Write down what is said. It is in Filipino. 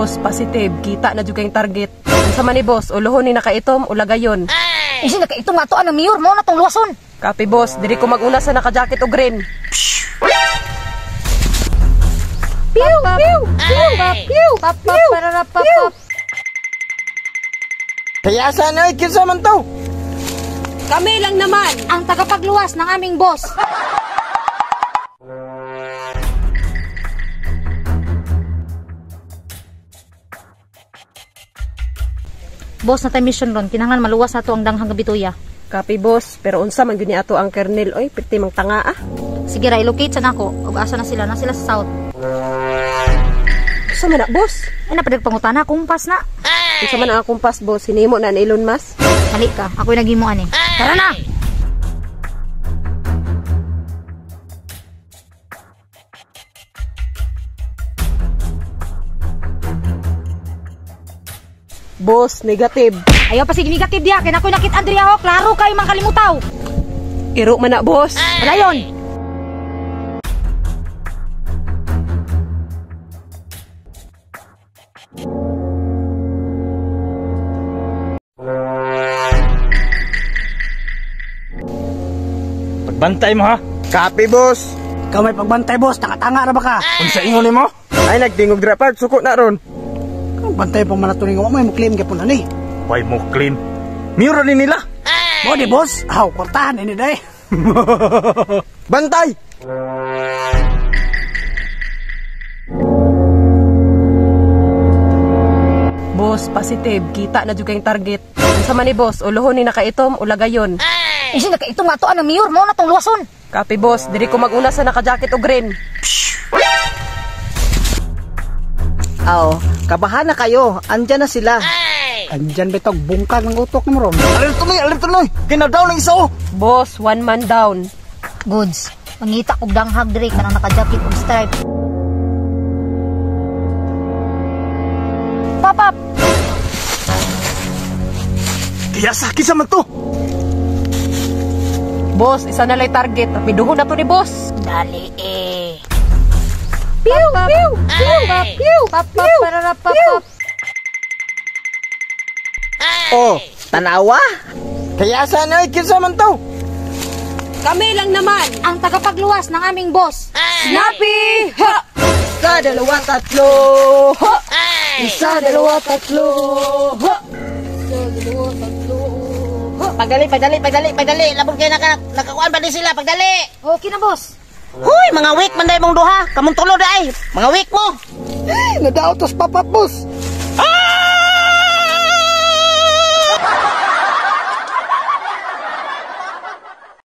Boss, positive. Kita na juga yung target. Ang sama ni boss, uluhon ni nakaitom, ulagayon. Isi nakaitom nga to, ano mayor, mo na tong luwason. Copy boss, diri ko mag-una sa naka-jacket o green. Pew! Pew! Pew! Pew! Pew! Kaya sana ay kinsa man to? Kami lang naman ang tagapagluwas ng aming boss. Boss, na tayo mission ron. Kinahanglan maluwas na to ang danghang gabituya. Copy boss, pero unsa man gyud ni ato ang kernel oy, piti mang tanga ah. Sige ra, ilocate sa nako. Ug asa na sila? Na sila sa south. Unsa man na boss? Ay napadag pangutana, kumpas na. Unsa man ang kumpas boss, hinimo na ni Elon Musk. Dali ka, ako'y naghimo ani. Tara na. Boss, negative. Ayaw pa sige negative diya, kaya ako'y nakit Andrea ho, klaro kayo mang kalimutaw. Iro man na boss. Wala yun. Pagbantay mo ha. Copy boss. Ikaw may pagbantay boss, nakatanga na ba ka? Unsa ingon nimo? Ay nagtingog dra part suko na ron. Bantay pang manatuning mo, may claim ka po na ni. Why mo claim? Miro ni nila. Mo di boss, aw, kwartahan ini day. Bantay! Boss, positive. Kita na juga yung target. Ang sama ni boss, uluhon ni nakaitom, ulagayon. Isi nakaitom nga to, ano mayor, mo na tong luwason. Copy boss, diri ko mag-una sa naka-jacket o green. Aw, kabahan na kayo. Andyan na sila. Andyan ba itong bungkag ng utok mo ron? Alerto noy. Kinadaw ng isa oh. Boss, one man down. Goods. Mangita kog danghag diri kanang naka-jacket ug stripe. Pop up. Kaya saki sa man to. Boss, isa na lang target. Rapiduhon na to ni boss. Dali eh. Pew! Pew! Pew! Pew! Pew! Oh, tanawa? Kaya sana ay kinsa man to? Kami lang naman Ang tagapagluwas ng aming boss. Snappy! Ha! Isa, dalawa, tatlo. Ha! Isa, dalawa, tatlo. Ha! Pagdali. Labog kayo nakakuan pa din sila. Pagdali. Okay na boss. Huy, mga weak man day mong duha. Kamong tulo day. Mga weak mo. Nadaot tos papap boss.